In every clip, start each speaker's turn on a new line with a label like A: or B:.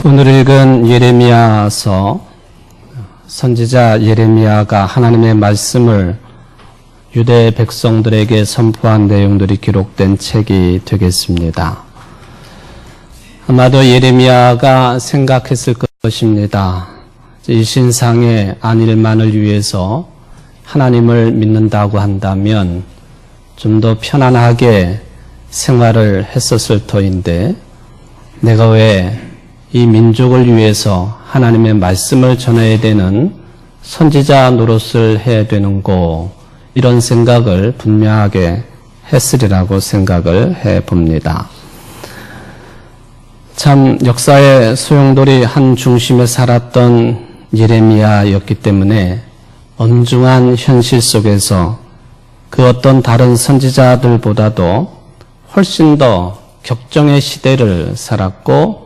A: 오늘 읽은 예레미야서, 선지자 예레미야가 하나님의 말씀을 유대 백성들에게 선포한 내용들이 기록된 책이 되겠습니다. 아마도 예레미야가 생각했을 것입니다. 이 신상의 안일만을 위해서 하나님을 믿는다고 한다면 좀 더 편안하게 생활을 했었을 터인데, 내가 왜 이 민족을 위해서 하나님의 말씀을 전해야 되는 선지자 노릇을 해야 되는고, 이런 생각을 분명하게 했으리라고 생각을 해봅니다. 참 역사의 소용돌이 한 중심에 살았던 예레미야였기 때문에 엄중한 현실 속에서 그 어떤 다른 선지자들보다도 훨씬 더 격정의 시대를 살았고,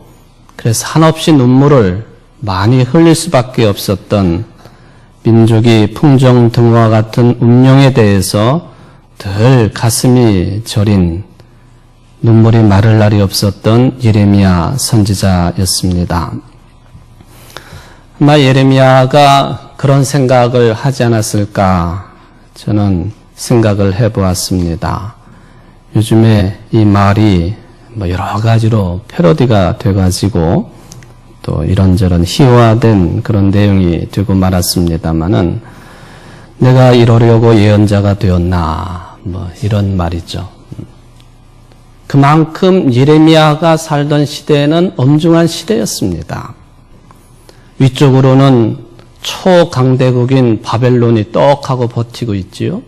A: 그래서 한없이 눈물을 많이 흘릴 수밖에 없었던 민족이 풍정등화 같은 운명에 대해서 늘 가슴이 저린, 눈물이 마를 날이 없었던 예레미야 선지자였습니다. 아마 예레미야가 그런 생각을 하지 않았을까 저는 생각을 해보았습니다. 요즘에 이 말이 여러 가지로 패러디가 돼가지고 또 이런저런 희화된 그런 내용이 되고 말았습니다만은, 내가 이러려고 예언자가 되었나, 이런 말이죠. 그만큼 예레미야가 살던 시대에는 엄중한 시대였습니다. 위쪽으로는 초강대국인 바벨론이 떡하고 버티고 있지요.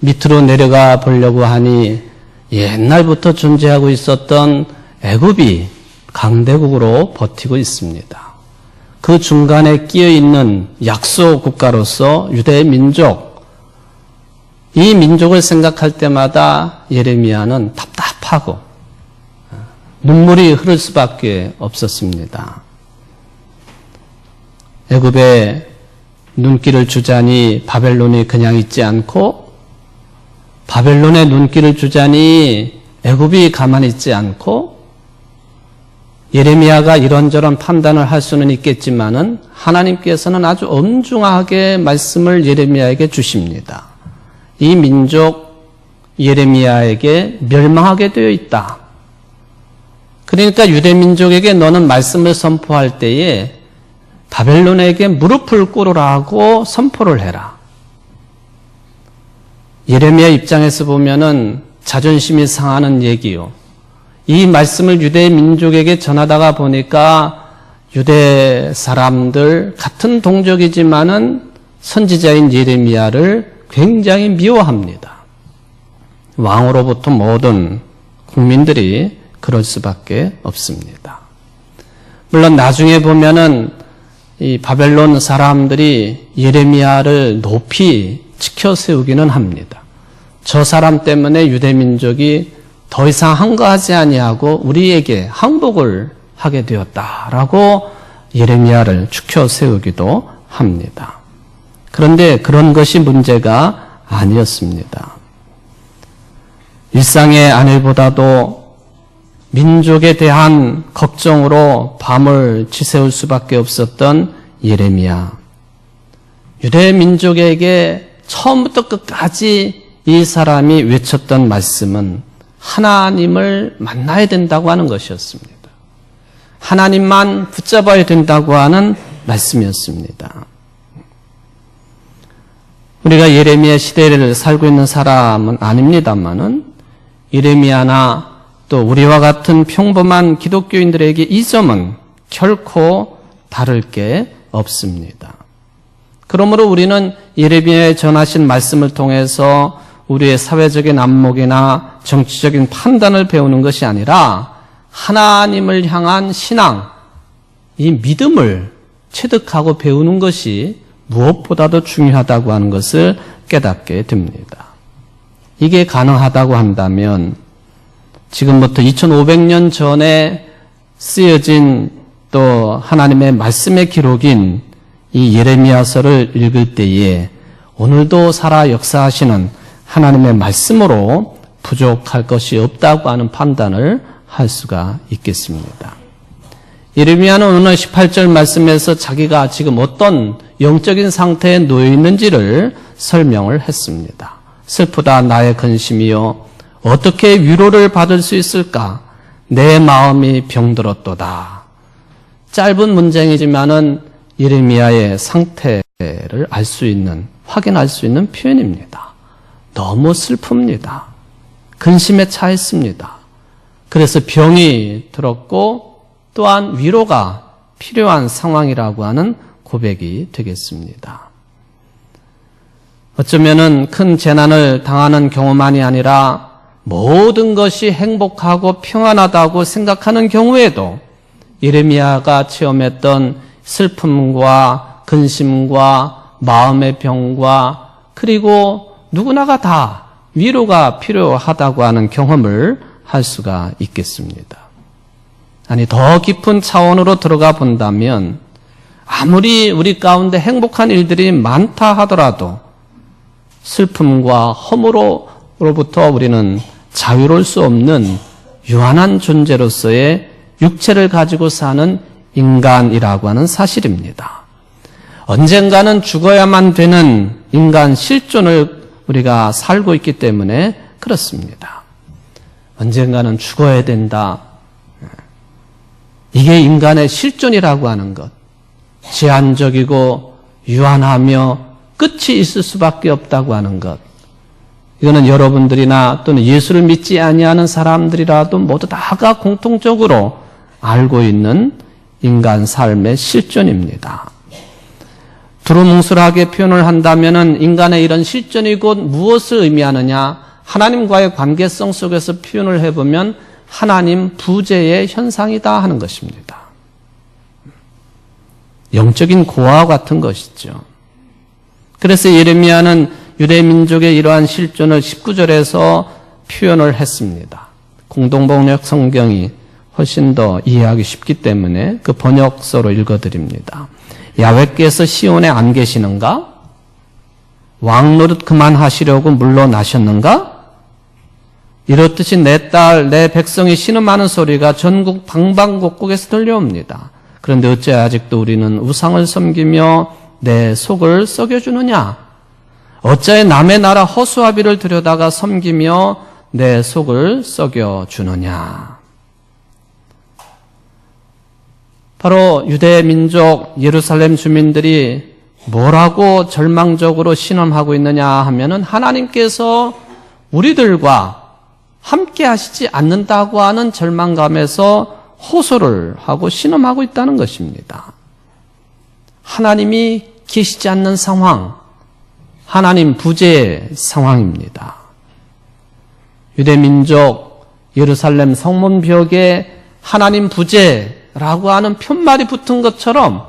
A: 밑으로 내려가 보려고 하니 옛날부터 존재하고 있었던 애굽이 강대국으로 버티고 있습니다. 그 중간에 끼어 있는 약소 국가로서 유대 민족, 이 민족을 생각할 때마다 예레미야는 답답하고 눈물이 흐를 수밖에 없었습니다. 애굽에 눈길을 주자니 바벨론이 그냥 있지 않고, 바벨론에 눈길을 주자니 애굽이 가만히 있지 않고, 예레미야가 이런저런 판단을 할 수는 있겠지만은 하나님께서는 아주 엄중하게 말씀을 예레미야에게 주십니다. 이 민족 예레미야에게 멸망하게 되어 있다. 그러니까 유대 민족에게 너는 말씀을 선포할 때에 바벨론에게 무릎을 꿇으라고 선포를 해라. 예레미야 입장에서 보면은 자존심이 상하는 얘기요. 이 말씀을 유대 민족에게 전하다가 보니까 유대 사람들 같은 동족이지만은 선지자인 예레미야를 굉장히 미워합니다. 왕으로부터 모든 국민들이 그럴 수밖에 없습니다. 물론 나중에 보면은 이 바벨론 사람들이 예레미야를 높이 지켜 세우기는 합니다. 저 사람 때문에 유대 민족이 더 이상 항거하지 아니하고 우리에게 항복을 하게 되었다라고 예레미야를 지켜 세우기도 합니다. 그런데 그런 것이 문제가 아니었습니다. 일상의 안일보다도 민족에 대한 걱정으로 밤을 지새울 수밖에 없었던 예레미야. 유대 민족에게 처음부터 끝까지 이 사람이 외쳤던 말씀은 하나님을 만나야 된다고 하는 것이었습니다. 하나님만 붙잡아야 된다고 하는 말씀이었습니다. 우리가 예레미야 시대를 살고 있는 사람은 아닙니다만은, 예레미야나 또 우리와 같은 평범한 기독교인들에게 이 점은 결코 다를 게 없습니다. 그러므로 우리는 예레미야에 전하신 말씀을 통해서 우리의 사회적인 안목이나 정치적인 판단을 배우는 것이 아니라 하나님을 향한 신앙, 이 믿음을 체득하고 배우는 것이 무엇보다도 중요하다고 하는 것을 깨닫게 됩니다. 이게 가능하다고 한다면 지금부터 2500년 전에 쓰여진 또 하나님의 말씀의 기록인 이 예레미야서를 읽을 때에 오늘도 살아 역사하시는 하나님의 말씀으로 부족할 것이 없다고 하는 판단을 할 수가 있겠습니다. 예레미야는 오늘 18절 말씀에서 자기가 지금 어떤 영적인 상태에 놓여 있는지를 설명을 했습니다. 슬프다 나의 근심이요 어떻게 위로를 받을 수 있을까? 내 마음이 병들었도다. 짧은 문장이지만은 예레미야의 상태를 알 수 있는, 확인할 수 있는 표현입니다. 너무 슬픕니다. 근심에 차 있습니다. 그래서 병이 들었고 또한 위로가 필요한 상황이라고 하는 고백이 되겠습니다. 어쩌면은 큰 재난을 당하는 경우만이 아니라 모든 것이 행복하고 평안하다고 생각하는 경우에도 예레미야가 체험했던 슬픔과 근심과 마음의 병과 그리고 누구나가 다 위로가 필요하다고 하는 경험을 할 수가 있겠습니다. 아니, 더 깊은 차원으로 들어가 본다면 아무리 우리 가운데 행복한 일들이 많다 하더라도 슬픔과 허물로부터 우리는 자유로울 수 없는 유한한 존재로서의 육체를 가지고 사는 인간이라고 하는 사실입니다. 언젠가는 죽어야만 되는 인간 실존을 우리가 살고 있기 때문에 그렇습니다. 언젠가는 죽어야 된다. 이게 인간의 실존이라고 하는 것. 제한적이고 유한하며 끝이 있을 수밖에 없다고 하는 것. 이거는 여러분들이나 또는 예수를 믿지 아니하는 사람들이라도 모두 다가 공통적으로 알고 있는 인간 삶의 실존입니다. 두루뭉술하게 표현을 한다면은 인간의 이런 실존이 곧 무엇을 의미하느냐? 하나님과의 관계성 속에서 표현을 해보면 하나님 부재의 현상이다 하는 것입니다. 영적인 고아와 같은 것이죠. 그래서 예레미야는 유대 민족의 이러한 실존을 19절에서 표현을 했습니다. 공동번역 성경이 훨씬 더 이해하기 쉽기 때문에 그 번역서로 읽어드립니다. 야훼께서 시온에 안 계시는가? 왕노릇 그만하시려고 물러나셨는가? 이렇듯이 내 딸, 내 백성이 신음하는 소리가 전국 방방곡곡에서 들려옵니다. 그런데 어째 아직도 우리는 우상을 섬기며 내 속을 썩여주느냐? 어째 남의 나라 허수아비를 들여다가 섬기며 내 속을 썩여주느냐? 바로 유대 민족 예루살렘 주민들이 뭐라고 절망적으로 신음하고 있느냐 하면은 하나님께서 우리들과 함께 하시지 않는다고 하는 절망감에서 호소를 하고 신음하고 있다는 것입니다. 하나님이 계시지 않는 상황, 하나님 부재의 상황입니다. 유대 민족 예루살렘 성문벽에 하나님 부재라고 하는 편말이 붙은 것처럼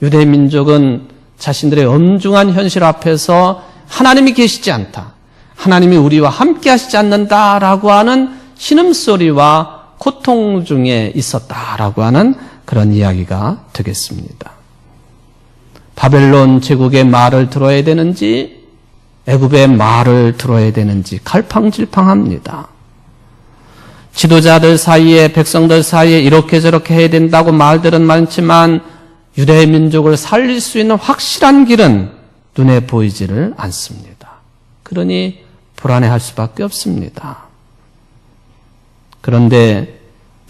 A: 유대 민족은 자신들의 엄중한 현실 앞에서 하나님이 계시지 않다, 하나님이 우리와 함께 하시지 않는다라고 하는 신음소리와 고통 중에 있었다라고 하는 그런 이야기가 되겠습니다. 바벨론 제국의 말을 들어야 되는지 애굽의 말을 들어야 되는지 갈팡질팡합니다. 지도자들 사이에, 백성들 사이에 이렇게 저렇게 해야 된다고 말들은 많지만 유대 민족을 살릴 수 있는 확실한 길은 눈에 보이지를 않습니다. 그러니 불안해할 수밖에 없습니다. 그런데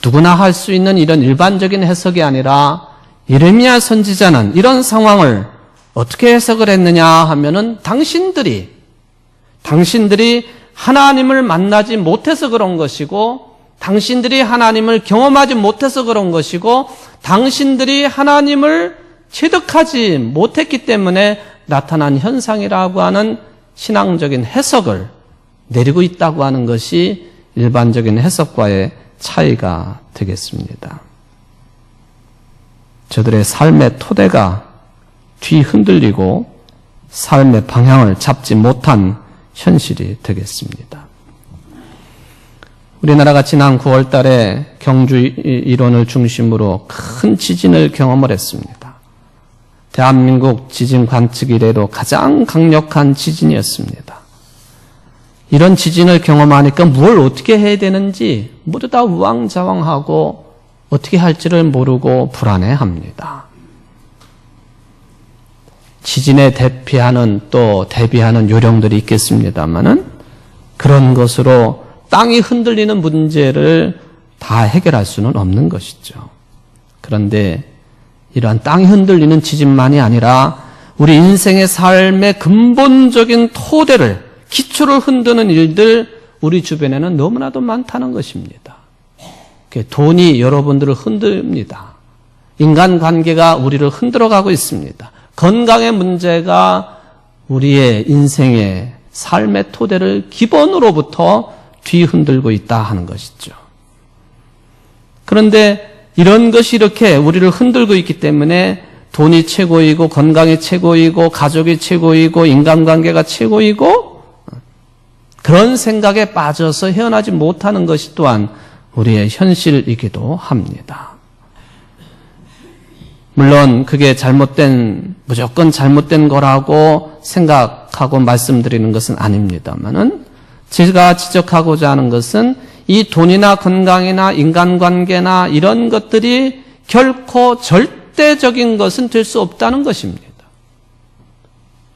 A: 누구나 할 수 있는 이런 일반적인 해석이 아니라 예레미야 선지자는 이런 상황을 어떻게 해석을 했느냐 하면은 당신들이 하나님을 만나지 못해서 그런 것이고, 당신들이 하나님을 경험하지 못해서 그런 것이고, 당신들이 하나님을 체득하지 못했기 때문에 나타난 현상이라고 하는 신앙적인 해석을 내리고 있다고 하는 것이 일반적인 해석과의 차이가 되겠습니다. 저들의 삶의 토대가 뒤흔들리고 삶의 방향을 잡지 못한 현실이 되겠습니다. 우리나라가 지난 9월 달에 경주 일원을 중심으로 큰 지진을 경험을 했습니다. 대한민국 지진 관측 이래로 가장 강력한 지진이었습니다. 이런 지진을 경험하니까 뭘 어떻게 해야 되는지 모두 다 우왕좌왕하고 어떻게 할지를 모르고 불안해합니다. 지진에 대비하는 요령들이 있겠습니다만은 그런 것으로 땅이 흔들리는 문제를 다 해결할 수는 없는 것이죠. 그런데 이러한 땅이 흔들리는 지진만이 아니라 우리 인생의 삶의 근본적인 토대를, 기초를 흔드는 일들 우리 주변에는 너무나도 많다는 것입니다. 돈이 여러분들을 흔듭니다. 인간관계가 우리를 흔들어가고 있습니다. 건강의 문제가 우리의 인생의 삶의 토대를 기본으로부터 뒤흔들고 있다 하는 것이죠. 그런데 이런 것이 이렇게 우리를 흔들고 있기 때문에 돈이 최고이고 건강이 최고이고 가족이 최고이고 인간관계가 최고이고 그런 생각에 빠져서 헤어나지 못하는 것이 또한 우리의 현실이기도 합니다. 물론 그게 무조건 잘못된 거라고 생각하고 말씀드리는 것은 아닙니다만은 제가 지적하고자 하는 것은 이 돈이나 건강이나 인간관계나 이런 것들이 결코 절대적인 것은 될 수 없다는 것입니다.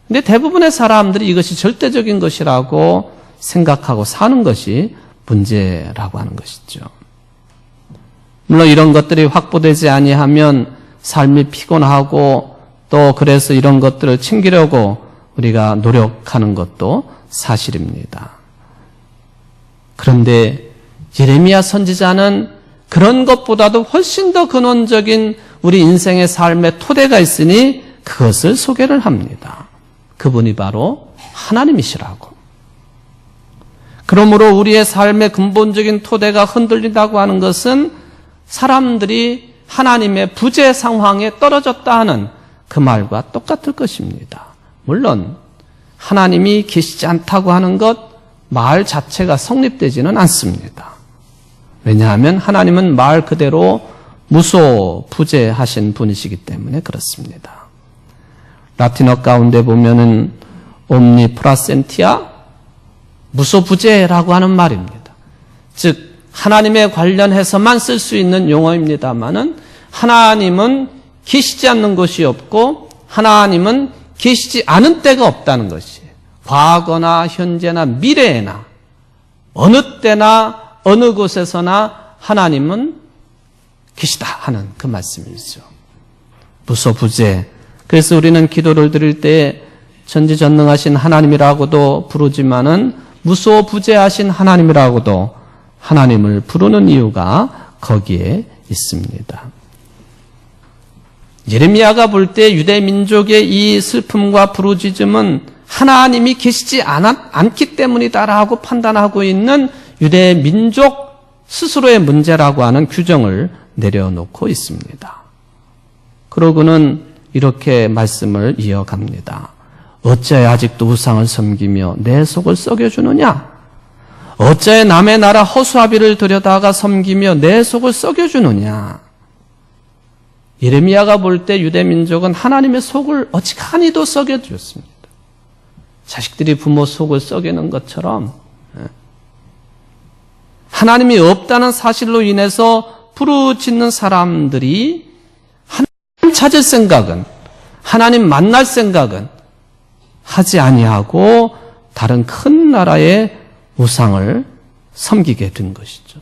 A: 근데 대부분의 사람들이 이것이 절대적인 것이라고 생각하고 사는 것이 문제라고 하는 것이죠. 물론 이런 것들이 확보되지 아니하면 삶이 피곤하고 또 그래서 이런 것들을 챙기려고 우리가 노력하는 것도 사실입니다. 그런데 예레미야 선지자는 그런 것보다도 훨씬 더 근원적인 우리 인생의 삶의 토대가 있으니 그것을 소개를 합니다. 그분이 바로 하나님이시라고. 그러므로 우리의 삶의 근본적인 토대가 흔들린다고 하는 것은 사람들이 하나님의 부재 상황에 떨어졌다 하는 그 말과 똑같을 것입니다. 물론 하나님이 계시지 않다고 하는 것 말 자체가 성립되지는 않습니다. 왜냐하면 하나님은 말 그대로 무소부재하신 분이시기 때문에 그렇습니다. 라틴어 가운데 보면은 옴니프라센티아 무소부재라고 하는 말입니다. 즉 하나님에 관련해서만 쓸 수 있는 용어입니다만은 하나님은 계시지 않는 것이 없고 하나님은 계시지 않은 때가 없다는 것이에요. 과거나 현재나 미래에나 어느 때나 어느 곳에서나 하나님은 계시다 하는 그 말씀이죠. 무소부재. 그래서 우리는 기도를 드릴 때 전지전능하신 하나님이라고도 부르지만은 무소부재하신 하나님이라고도 하나님을 부르는 이유가 거기에 있습니다. 예레미야가 볼 때 유대 민족의 이 슬픔과 부르짖음은 하나님이 계시지 않기 때문이다라고 판단하고 있는 유대 민족 스스로의 문제라고 하는 규정을 내려놓고 있습니다. 그러고는 이렇게 말씀을 이어갑니다. 어찌하여 아직도 우상을 섬기며 내 속을 썩여주느냐? 어찌하여 남의 나라 허수아비를 들여다가 섬기며 내 속을 썩여주느냐? 예레미야가 볼 때 유대 민족은 하나님의 속을 어찌하니도 썩여주었습니다. 자식들이 부모 속을 썩이는 것처럼 하나님이 없다는 사실로 인해서 부르짖는 사람들이 하나님 찾을 생각은, 하나님 만날 생각은 하지 아니하고 다른 큰 나라의 우상을 섬기게 된 것이죠.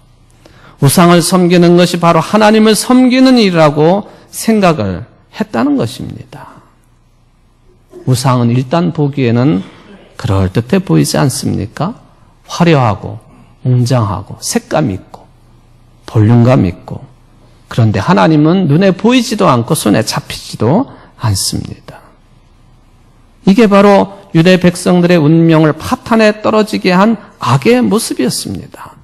A: 우상을 섬기는 것이 바로 하나님을 섬기는 일이라고 생각을 했다는 것입니다. 우상은 일단 보기에는 그럴듯해 보이지 않습니까? 화려하고 웅장하고 색감 있고 볼륨감 있고. 그런데 하나님은 눈에 보이지도 않고 손에 잡히지도 않습니다. 이게 바로 유대 백성들의 운명을 파탄에 떨어지게 한 악의 모습이었습니다.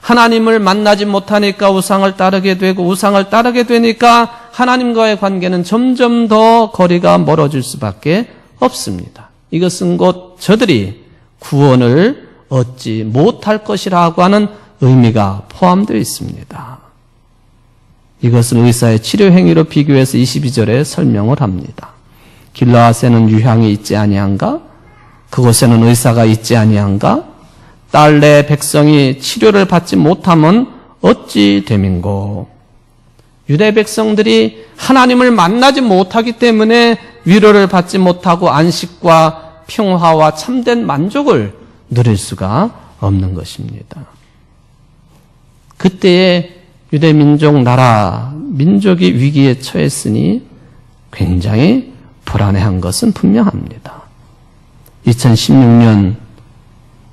A: 하나님을 만나지 못하니까 우상을 따르게 되고 우상을 따르게 되니까 하나님과의 관계는 점점 더 거리가 멀어질 수밖에 없습니다. 이것은 곧 저들이 구원을 얻지 못할 것이라고 하는 의미가 포함되어 있습니다. 이것은 의사의 치료 행위로 비교해서 22절에 설명을 합니다. 길라앗에는 유향이 있지 아니한가? 그곳에는 의사가 있지 아니한가? 딸 내 백성이 치료를 받지 못하면 어찌 됨인고? 유대 백성들이 하나님을 만나지 못하기 때문에 위로를 받지 못하고 안식과 평화와 참된 만족을 누릴 수가 없는 것입니다. 그때에 유대 민족 나라, 민족이 위기에 처했으니 굉장히 불안해한 것은 분명합니다. 2016년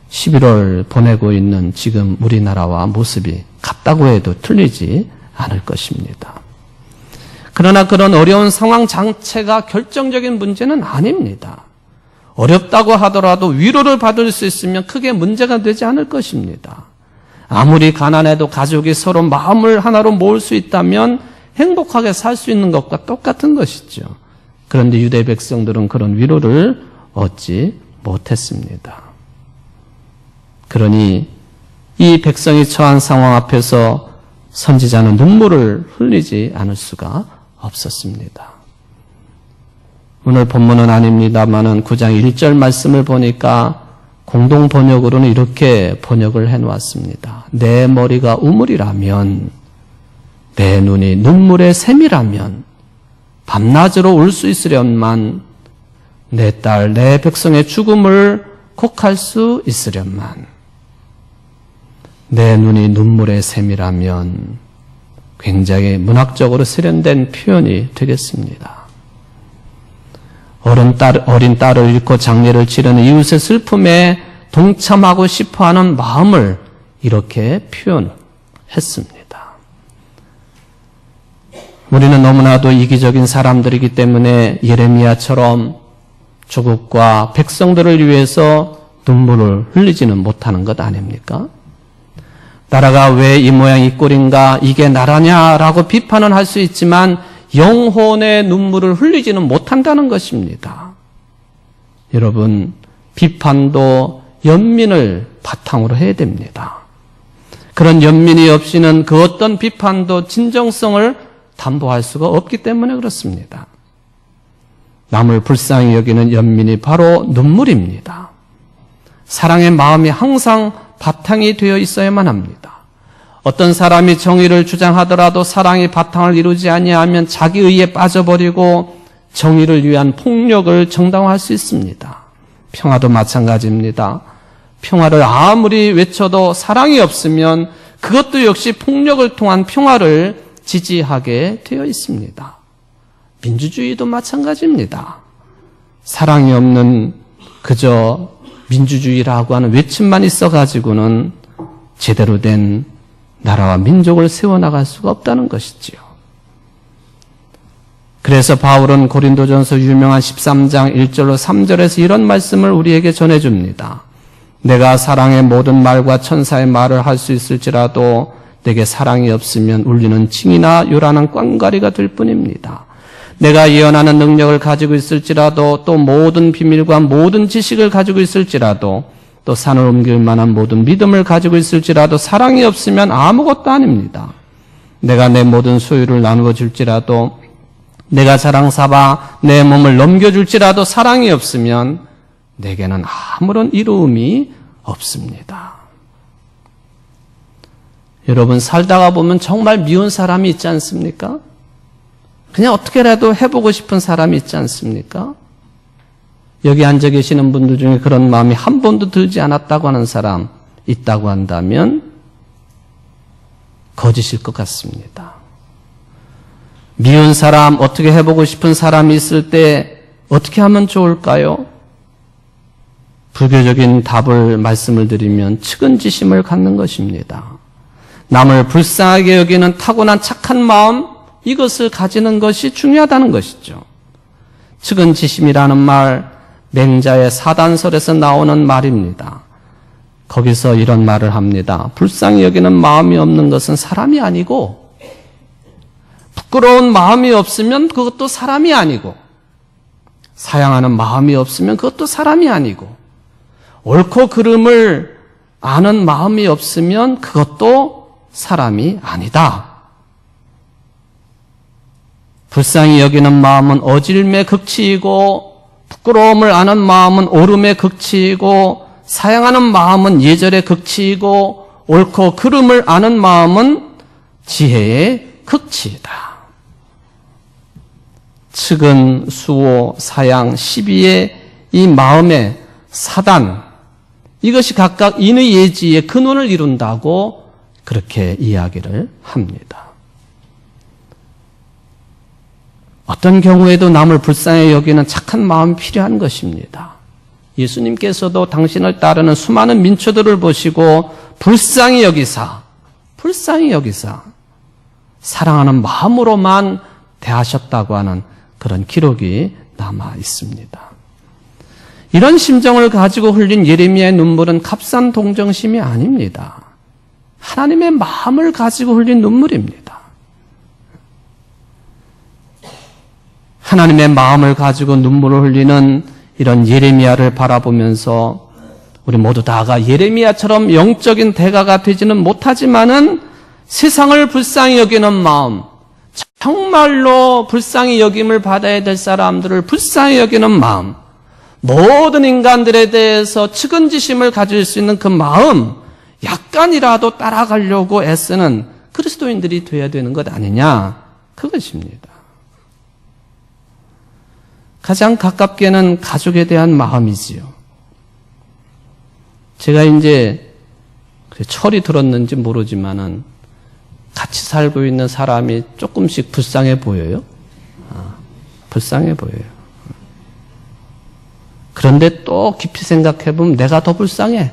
A: 11월 보내고 있는 지금 우리나라와 모습이 같다고 해도 틀리지 않을 것입니다. 그러나 그런 어려운 상황 자체가 결정적인 문제는 아닙니다. 어렵다고 하더라도 위로를 받을 수 있으면 크게 문제가 되지 않을 것입니다. 아무리 가난해도 가족이 서로 마음을 하나로 모을 수 있다면 행복하게 살 수 있는 것과 똑같은 것이죠. 그런데 유대 백성들은 그런 위로를 얻지 못했습니다. 그러니 이 백성이 처한 상황 앞에서 선지자는 눈물을 흘리지 않을 수가 없었습니다. 오늘 본문은 아닙니다만은 9장 1절 말씀을 보니까 공동 번역으로는 이렇게 번역을 해놓았습니다. 내 머리가 우물이라면, 내 눈이 눈물의 샘이라면 밤낮으로 울 수 있으련만, 내 딸, 내 백성의 죽음을 곡할 수 있으련만. 내 눈이 눈물의 샘이라면 굉장히 문학적으로 세련된 표현이 되겠습니다. 어린 딸을 잃고 장례를 치르는 이웃의 슬픔에 동참하고 싶어하는 마음을 이렇게 표현했습니다. 우리는 너무나도 이기적인 사람들이기 때문에 예레미야처럼 조국과 백성들을 위해서 눈물을 흘리지는 못하는 것 아닙니까? 나라가 왜 이 모양 이 꼴인가, 이게 나라냐라고 비판은 할 수 있지만 영혼의 눈물을 흘리지는 못한다는 것입니다. 여러분, 비판도 연민을 바탕으로 해야 됩니다. 그런 연민이 없이는 그 어떤 비판도 진정성을 담보할 수가 없기 때문에 그렇습니다. 남을 불쌍히 여기는 연민이 바로 눈물입니다. 사랑의 마음이 항상 바탕이 되어 있어야만 합니다. 어떤 사람이 정의를 주장하더라도 사랑이 바탕을 이루지 아니하면 자기 의에 빠져버리고 정의를 위한 폭력을 정당화할 수 있습니다. 평화도 마찬가지입니다. 평화를 아무리 외쳐도 사랑이 없으면 그것도 역시 폭력을 통한 평화를 지지하게 되어 있습니다. 민주주의도 마찬가지입니다. 사랑이 없는 그저 민주주의라고 하는 외침만 있어가지고는 제대로 된 나라와 민족을 세워나갈 수가 없다는 것이지요. 그래서 바울은 고린도전서 유명한 13장 1절로 3절에서 이런 말씀을 우리에게 전해줍니다. 내가 사랑의 모든 말과 천사의 말을 할 수 있을지라도 내게 사랑이 없으면 울리는 징이나 요란한 꽝가리가 될 뿐입니다. 내가 예언하는 능력을 가지고 있을지라도 또 모든 비밀과 모든 지식을 가지고 있을지라도 또 산을 옮길 만한 모든 믿음을 가지고 있을지라도 사랑이 없으면 아무것도 아닙니다. 내가 내 모든 소유를 나누어 줄지라도 내가 자랑 삼아 내 몸을 넘겨줄지라도 사랑이 없으면 내게는 아무런 이로움이 없습니다. 여러분, 살다가 보면 정말 미운 사람이 있지 않습니까? 그냥 어떻게라도 해보고 싶은 사람이 있지 않습니까? 여기 앉아 계시는 분들 중에 그런 마음이 한 번도 들지 않았다고 하는 사람 있다고 한다면 거짓일 것 같습니다. 미운 사람, 어떻게 해보고 싶은 사람이 있을 때 어떻게 하면 좋을까요? 불교적인 답을 말씀을 드리면 측은지심을 갖는 것입니다. 남을 불쌍하게 여기는 타고난 착한 마음, 이것을 가지는 것이 중요하다는 것이죠. 측은지심이라는 말, 맹자의 사단설에서 나오는 말입니다. 거기서 이런 말을 합니다. 불쌍히 여기는 마음이 없는 것은 사람이 아니고, 부끄러운 마음이 없으면 그것도 사람이 아니고, 사양하는 마음이 없으면 그것도 사람이 아니고, 옳고 그름을 아는 마음이 없으면 그것도 사람이 아니다. 불쌍히 여기는 마음은 어질매 극치이고, 부끄러움을 아는 마음은 오름의 극치이고, 사양하는 마음은 예절의 극치이고, 옳고 그름을 아는 마음은 지혜의 극치이다. 측은, 수호, 사양, 시비의 이 마음의 사단, 이것이 각각 인의 예지의 근원을 이룬다고 그렇게 이야기를 합니다. 어떤 경우에도 남을 불쌍히 여기는 착한 마음이 필요한 것입니다. 예수님께서도 당신을 따르는 수많은 민초들을 보시고 불쌍히 여기사 사랑하는 마음으로만 대하셨다고 하는 그런 기록이 남아 있습니다. 이런 심정을 가지고 흘린 예레미야의 눈물은 값싼 동정심이 아닙니다. 하나님의 마음을 가지고 흘린 눈물입니다. 하나님의 마음을 가지고 눈물을 흘리는 이런 예레미야를 바라보면서 우리 모두 다가 예레미야처럼 영적인 대가가 되지는 못하지만은 세상을 불쌍히 여기는 마음, 정말로 불쌍히 여김을 받아야 될 사람들을 불쌍히 여기는 마음, 모든 인간들에 대해서 측은지심을 가질 수 있는 그 마음, 약간이라도 따라가려고 애쓰는 그리스도인들이 되어야 되는 것 아니냐, 그것입니다. 가장 가깝게는 가족에 대한 마음이지요. 제가 이제 철이 들었는지 모르지만은 같이 살고 있는 사람이 조금씩 불쌍해 보여요. 불쌍해 보여요. 그런데 또 깊이 생각해 보면 내가 더 불쌍해.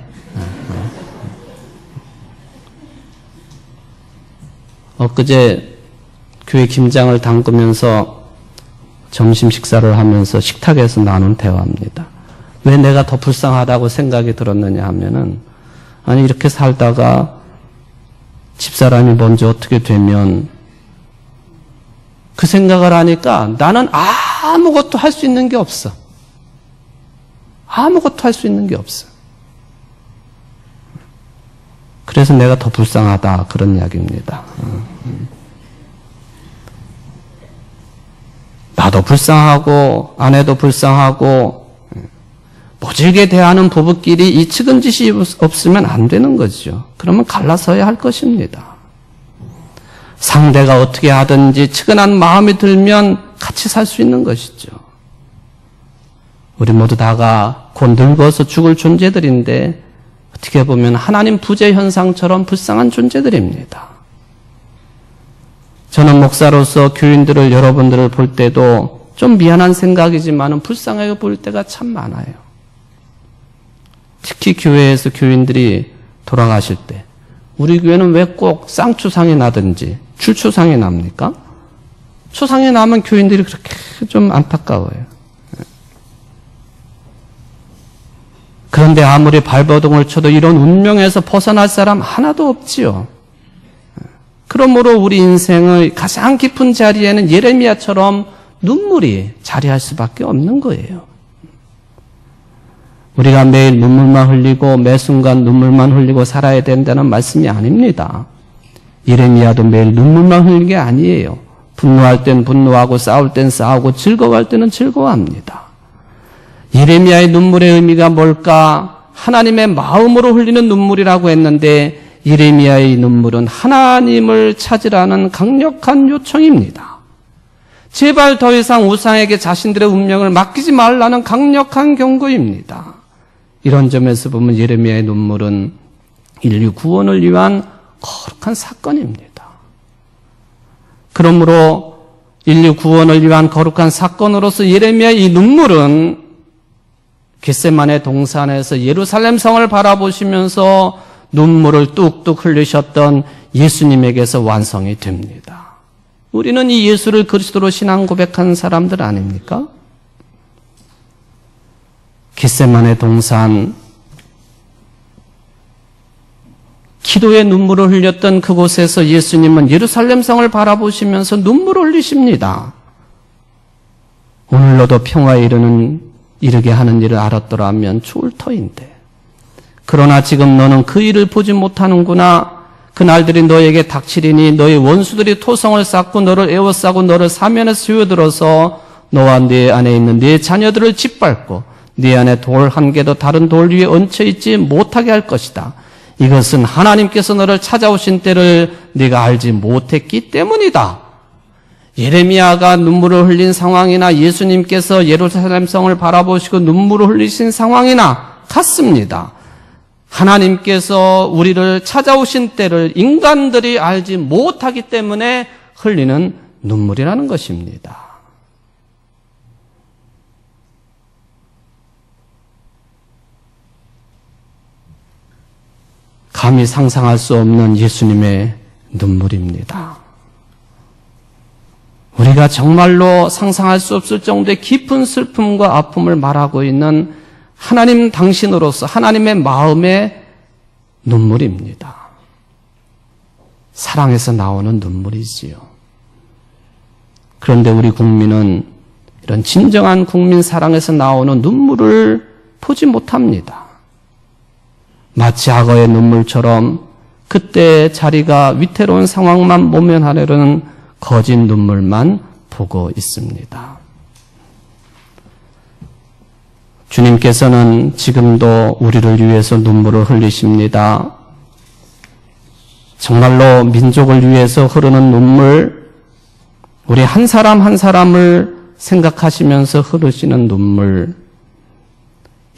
A: 엊그제 교회 김장을 담그면서 점심 식사를 하면서 식탁에서 나눈 대화입니다. 왜 내가 더 불쌍하다고 생각이 들었느냐 하면은, 아니 이렇게 살다가 집사람이 먼저 어떻게 되면 그 생각을 하니까 나는 아무것도 할 수 있는 게 없어. 아무것도 할 수 있는 게 없어. 그래서 내가 더 불쌍하다, 그런 이야기입니다. 나도 불쌍하고 아내도 불쌍하고 모질게 대하는 부부끼리 이 측은지심이 없으면 안 되는 거죠. 그러면 갈라서야 할 것입니다. 상대가 어떻게 하든지 측은한 마음이 들면 같이 살 수 있는 것이죠. 우리 모두 다가 곧 늙어서 죽을 존재들인데 어떻게 보면 하나님 부재 현상처럼 불쌍한 존재들입니다. 저는 목사로서 교인들을, 여러분들을 볼 때도 좀 미안한 생각이지만 불쌍하게 볼 때가 참 많아요. 특히 교회에서 교인들이 돌아가실 때 우리 교회는 왜 꼭 쌍추상이 나든지 출추상이 납니까? 추상이 나면 교인들이 그렇게 좀 안타까워요. 그런데 아무리 발버둥을 쳐도 이런 운명에서 벗어날 사람 하나도 없지요. 그러므로 우리 인생의 가장 깊은 자리에는 예레미야처럼 눈물이 자리할 수밖에 없는 거예요. 우리가 매일 눈물만 흘리고 매 순간 눈물만 흘리고 살아야 된다는 말씀이 아닙니다. 예레미야도 매일 눈물만 흘리는 게 아니에요. 분노할 땐 분노하고 싸울 땐 싸우고 즐거워할 때는 즐거워합니다. 예레미야의 눈물의 의미가 뭘까? 하나님의 마음으로 흘리는 눈물이라고 했는데 예레미야의 눈물은 하나님을 찾으라는 강력한 요청입니다. 제발 더 이상 우상에게 자신들의 운명을 맡기지 말라는 강력한 경고입니다. 이런 점에서 보면 예레미야의 눈물은 인류 구원을 위한 거룩한 사건입니다. 그러므로 인류 구원을 위한 거룩한 사건으로서 예레미야의 이 눈물은 겟세마네 동산에서 예루살렘 성을 바라보시면서 눈물을 뚝뚝 흘리셨던 예수님에게서 완성이 됩니다. 우리는 이 예수를 그리스도로 신앙 고백한 사람들 아닙니까? 겟세마네 동산, 기도의 눈물을 흘렸던 그곳에서 예수님은 예루살렘 성을 바라보시면서 눈물을 흘리십니다. 오늘로도 평화에 이르게 하는 일을 알았더라면 좋을 터인데, 그러나 지금 너는 그 일을 보지 못하는구나. 그 날들이 너에게 닥치리니 너의 원수들이 토성을 쌓고 너를 에워싸고 너를 사면에 스며들어서 너와 네 안에 있는 네 자녀들을 짓밟고 네 안에 돌 한 개도 다른 돌 위에 얹혀있지 못하게 할 것이다. 이것은 하나님께서 너를 찾아오신 때를 네가 알지 못했기 때문이다. 예레미야가 눈물을 흘린 상황이나 예수님께서 예루살렘 성을 바라보시고 눈물을 흘리신 상황이나 같습니다. 하나님께서 우리를 찾아오신 때를 인간들이 알지 못하기 때문에 흘리는 눈물이라는 것입니다. 감히 상상할 수 없는 예수님의 눈물입니다. 우리가 정말로 상상할 수 없을 정도의 깊은 슬픔과 아픔을 말하고 있는 하나님 당신으로서 하나님의 마음의 눈물입니다. 사랑에서 나오는 눈물이지요. 그런데 우리 국민은 이런 진정한 국민 사랑에서 나오는 눈물을 보지 못합니다. 마치 악어의 눈물처럼 그때의 자리가 위태로운 상황만 모면하려는 거짓 눈물만 보고 있습니다. 주님께서는 지금도 우리를 위해서 눈물을 흘리십니다. 정말로 민족을 위해서 흐르는 눈물, 우리 한 사람 한 사람을 생각하시면서 흐르시는 눈물,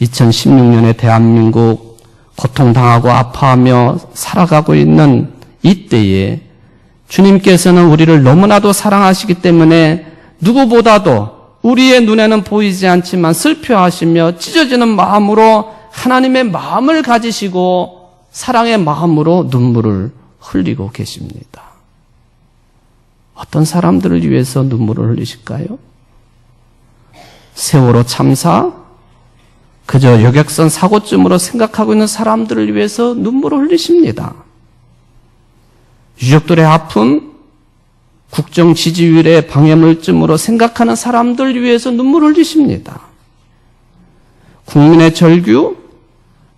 A: 2016년에 대한민국 고통당하고 아파하며 살아가고 있는 이때에 주님께서는 우리를 너무나도 사랑하시기 때문에 누구보다도 우리의 눈에는 보이지 않지만 슬퍼하시며 찢어지는 마음으로 하나님의 마음을 가지시고 사랑의 마음으로 눈물을 흘리고 계십니다. 어떤 사람들을 위해서 눈물을 흘리실까요? 세월호 참사, 그저 여객선 사고쯤으로 생각하고 있는 사람들을 위해서 눈물을 흘리십니다. 유족들의 아픔, 국정 지지율의 방해물쯤으로 생각하는 사람들 위해서 눈물을 흘리십니다. 국민의 절규,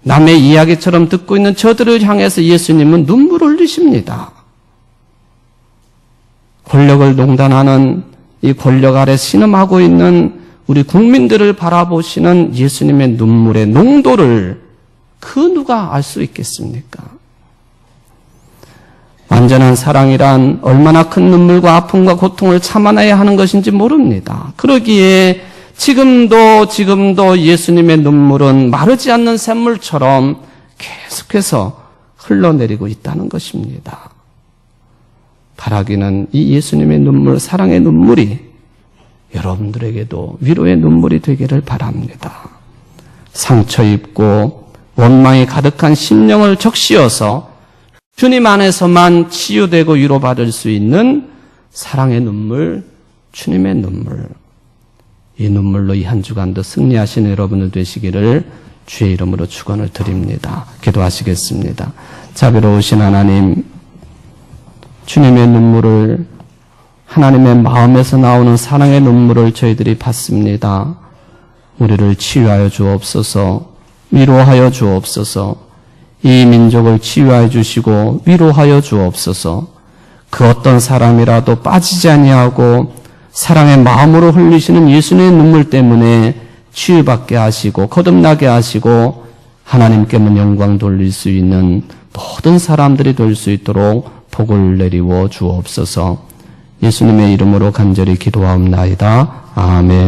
A: 남의 이야기처럼 듣고 있는 저들을 향해서 예수님은 눈물을 흘리십니다. 권력을 농단하는 이 권력 아래 신음하고 있는 우리 국민들을 바라보시는 예수님의 눈물의 농도를 그 누가 알 수 있겠습니까? 완전한 사랑이란 얼마나 큰 눈물과 아픔과 고통을 참아내야 하는 것인지 모릅니다. 그러기에 지금도 예수님의 눈물은 마르지 않는 샘물처럼 계속해서 흘러내리고 있다는 것입니다. 바라기는 이 예수님의 눈물, 사랑의 눈물이 여러분들에게도 위로의 눈물이 되기를 바랍니다. 상처 입고 원망이 가득한 심령을 적시어서 주님 안에서만 치유되고 위로받을 수 있는 사랑의 눈물, 주님의 눈물. 이 눈물로 이 한 주간도 승리하시는 여러분들 되시기를 주의 이름으로 축원을 드립니다. 기도하시겠습니다. 자비로우신 하나님, 주님의 눈물을, 하나님의 마음에서 나오는 사랑의 눈물을 저희들이 받습니다. 우리를 치유하여 주옵소서, 위로하여 주옵소서, 이 민족을 치유하여 주시고 위로하여 주옵소서. 그 어떤 사람이라도 빠지지 아니하고 사랑의 마음으로 흘리시는 예수님의 눈물 때문에 치유받게 하시고 거듭나게 하시고 하나님께만 영광 돌릴 수 있는 모든 사람들이 될 수 있도록 복을 내리워 주옵소서. 예수님의 이름으로 간절히 기도하옵나이다. 아멘.